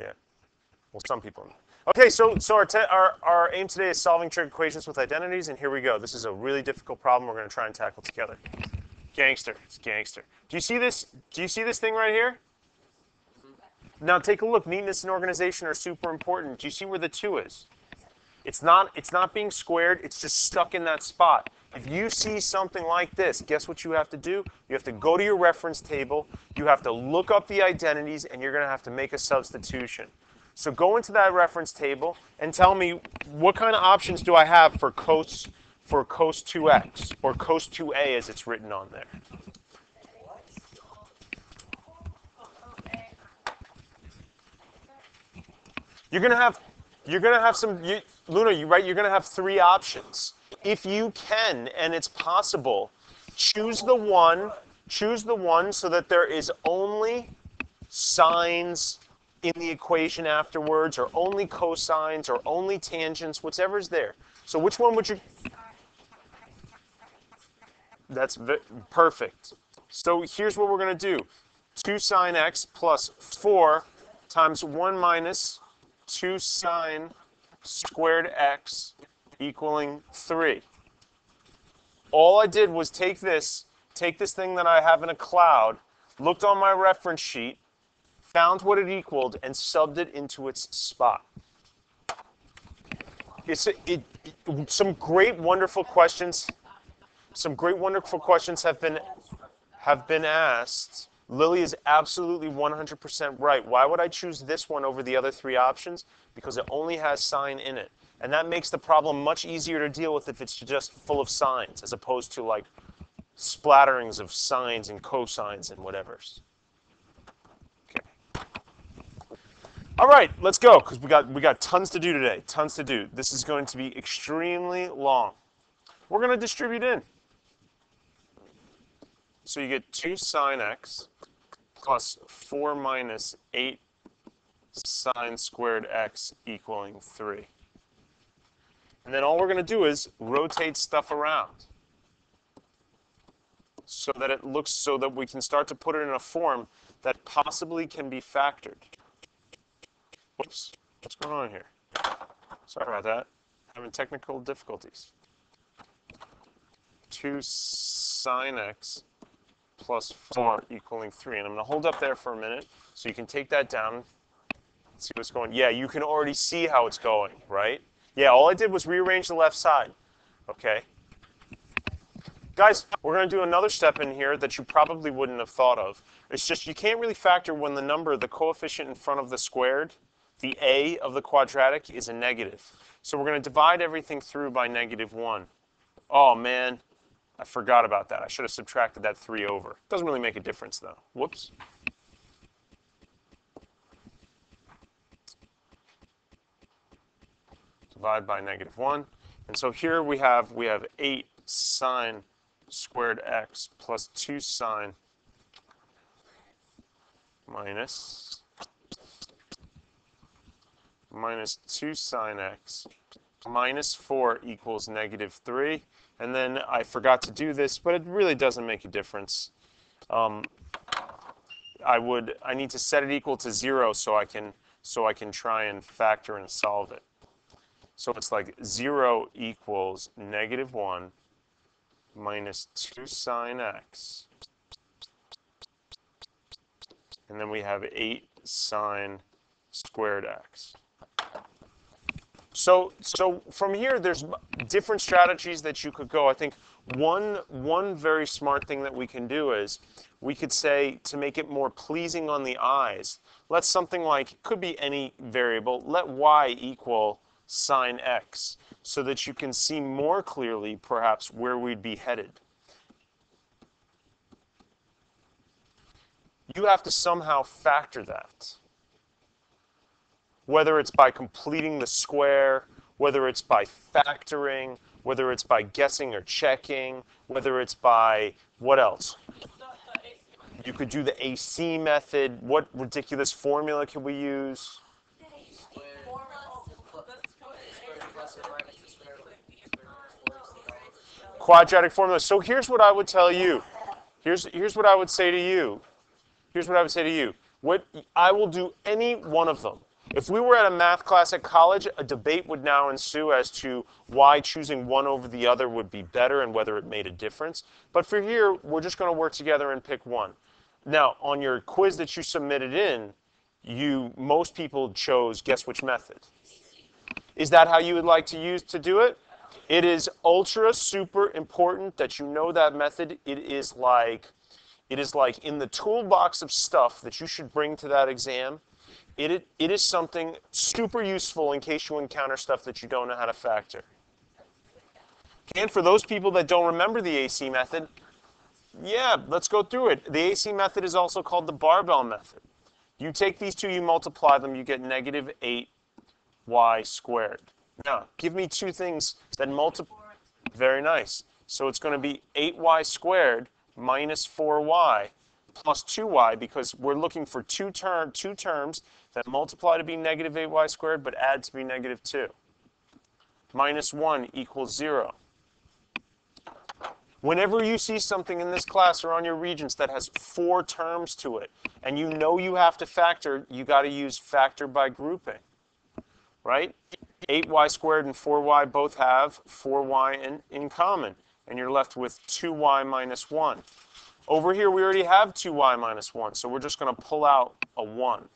Yeah. Well, some people. Okay, so our aim today is solving trig equations with identities, and here we go. This is a really difficult problem we're going to try and tackle together. Gangster. It's gangster. Do you see this? Do you see this thing right here? Now take a look. Neatness and organization are super important. Do you see where the 2 is? It's not being squared. It's just stuck in that spot. If you see something like this, guess what you have to do? You have to go to your reference table. You have to look up the identities, and you're going to have to make a substitution. So go into that reference table and tell me what kind of options do I have for cos 2x, or cos 2a as it's written on there. You're gonna have some, Luna, you're gonna have 3 options. If you can, and it's possible, choose the one so that there is only sines in the equation afterwards, or only cosines, or only tangents, whatever's there. So which one would you? That's perfect. So here's what we're gonna do. 2 sine x plus 4 times 1 minus 2 sine squared x equaling 3. All I did was take this thing that I have in a cloud, looked on my reference sheet, found what it equaled, and subbed it into its spot. Some great, wonderful questions. Some great, wonderful questions have been asked. Lily is absolutely 100% right. Why would I choose this one over the other 3 options? Because it only has sine in it. And that makes the problem much easier to deal with if it's just full of sines, as opposed to like splatterings of sines and cosines and whatevers. Okay. All right, let's go, because we got tons to do today. Tons to do. This is going to be extremely long. We're going to distribute in. So you get 2 sine x plus 4 minus 8 sine squared x equaling 3. And then all we're going to do is rotate stuff around so that we can start to put it in a form that possibly can be factored. Whoops, what's going on here? Sorry about that. Having technical difficulties. 2 sine x plus 4 equaling 3. And I'm going to hold up there for a minute so you can take that down and see what's going on. Yeah, you can already see how it's going, right? Yeah, all I did was rearrange the left side. Okay. Guys, we're going to do another step in here that you probably wouldn't have thought of. It's just you can't really factor when the coefficient in front of the squared, the a of the quadratic, is a negative. So we're going to divide everything through by -1. Oh, man. I forgot about that. I should have subtracted that 3 over. Doesn't really make a difference, though. Whoops. Divide by -1. And so here we have 8 sine squared x plus 2 sine minus 2 sine x minus 4 equals -3. And then I forgot to do this, but it really doesn't make a difference. I need to set it equal to 0 so I can try and factor and solve it. So it's like 0 equals -1 minus 2 sine x. And then we have 8 sine squared x. So from here, there's different strategies that you could go. I think one very smart thing that we can do is we could say, to make it more pleasing on the eyes, let something like, could be any variable, let y equal sine x, so that you can see more clearly, perhaps, where we'd be headed. You have to somehow factor that. Whether it's by completing the square, whether it's by factoring, whether it's by guessing or checking, whether it's by, what else? You could do the AC method. What ridiculous formula can we use? Quadratic formula. So here's what I would tell you. Here's what I would say to you. Here's what I would say to you. I will do any one of them. If we were at a math class at college, a debate would now ensue as to why choosing one over the other would be better and whether it made a difference. But for here, we're just going to work together and pick one. Now, on your quiz that you submitted in, most people chose guess which method. Is that how you would like to do it? It is ultra super important that you know that method. It is like in the toolbox of stuff that you should bring to that exam. It is something super useful in case you encounter stuff that you don't know how to factor. And for those people that don't remember the AC method, yeah, let's go through it. The AC method is also called the barbell method. You take these two, you multiply them, you get negative 8y squared. Now, give me two things that multiply. Very nice. So it's going to be 8y squared minus 4y plus 2y, because we're looking for two terms that multiply to be negative 8y squared but add to be negative 2. Minus 1 equals 0. Whenever you see something in this class or on your Regents that has 4 terms to it, and you know you have to factor, you got to use factor by grouping, right? 8y squared and 4y both have 4y in common, and you're left with 2y minus 1. Over here, we already have 2y minus 1, so we're just going to pull out a 1.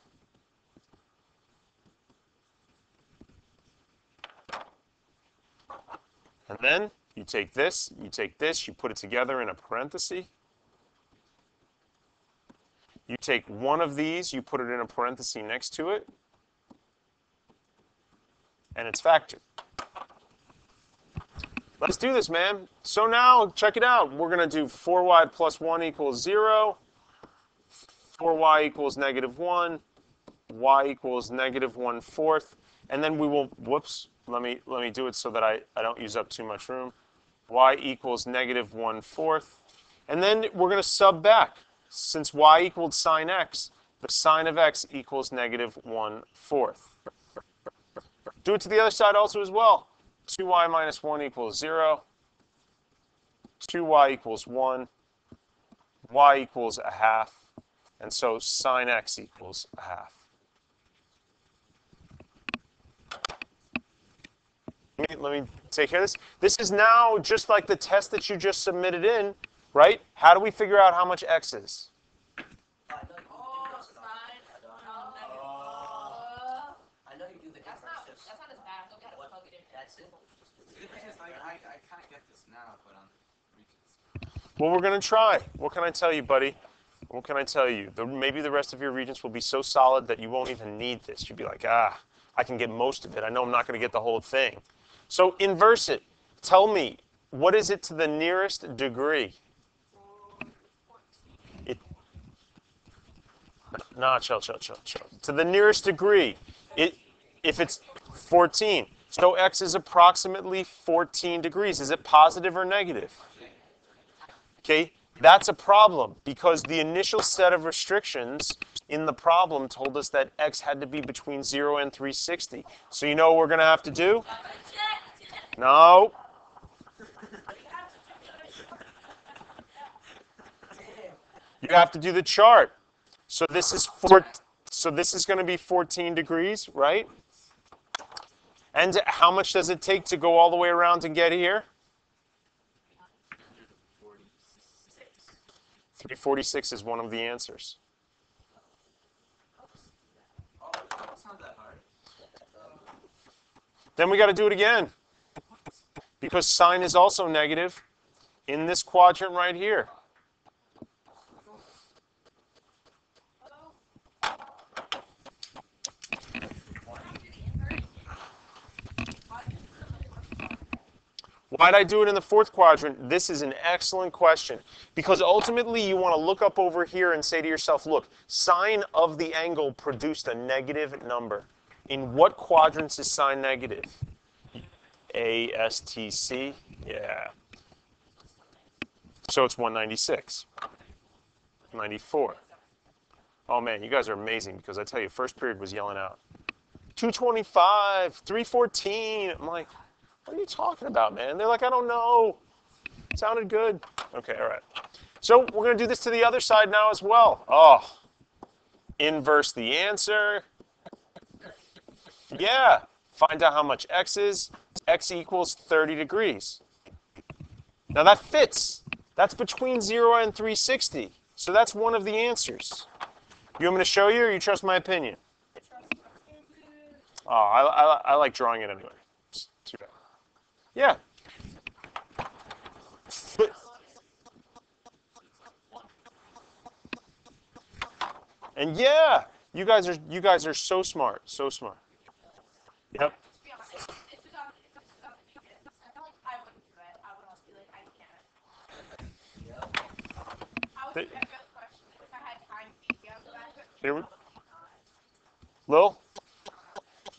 And then you take this, you put it together in a parenthesis. You take one of these, you put it in a parenthesis next to it, and it's factored. Let's do this, man. So now, check it out. We're going to do 4y plus 1 equals 0, 4y equals negative 1, y equals negative 1/4, and then we will, whoops, let me do it so that I don't use up too much room. Y equals negative 1/4. And then we're going to sub back. Since y equaled sine x, the sine of x equals negative 1/4. Do it to the other side also as well. 2y minus 1 equals 0. 2y equals 1. Y equals a half. And so sine x equals a half. Let me take care of this. This is now just like the test that you just submitted in, right? How do we figure out how much x is? Well, we're going to try. What can I tell you, buddy? What can I tell you? Maybe the rest of your Regents will be so solid that you won't even need this. You'll be like, I can get most of it. I know I'm not going to get the whole thing. So inverse it. Tell me, what is it to the nearest degree? Chill. To the nearest degree, if it's 14. So x is approximately 14 degrees. Is it positive or negative? Okay, that's a problem because the initial set of restrictions in the problem told us that x had to be between 0 and 360. So you know what we're going to have to do? No. You have to do the chart. So this is going to be 14 degrees, right? And how much does it take to go all the way around and get here? 346 is one of the answers. Then we got to do it again. Because sine is also negative in this quadrant right here. Why'd I do it in the fourth quadrant? This is an excellent question. Because ultimately you want to look up over here and say to yourself, look, sine of the angle produced a negative number. In what quadrants is sine negative? A, S, T, C? Yeah. So it's 196. 94. Oh man, you guys are amazing because I tell you, first period was yelling out. 225, 314. I'm like, what are you talking about, man? They're like, I don't know. It sounded good. Okay, all right. So we're going to do this to the other side now as well. Oh, inverse the answer. Yeah. Find out how much x is. X equals 30 degrees. Now that fits. That's between 0 and 360. So that's one of the answers. You want me to show you, or you trust my opinion? Oh, I like drawing it anyway. It's too bad. Yeah. But, and yeah, you guys are so smart, so smart. Yep. They- Here we, Lil,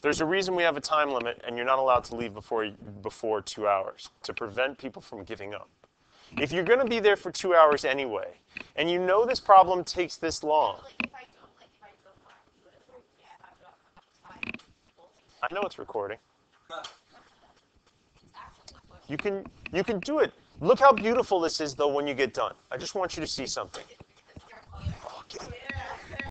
there's a reason we have a time limit, and you're not allowed to leave before 2 hours to prevent people from giving up. If you're going to be there for 2 hours anyway, and you know this problem takes this long, I know it's recording. You can you can do it. Look how beautiful this is though when you get done. I just want you to see something.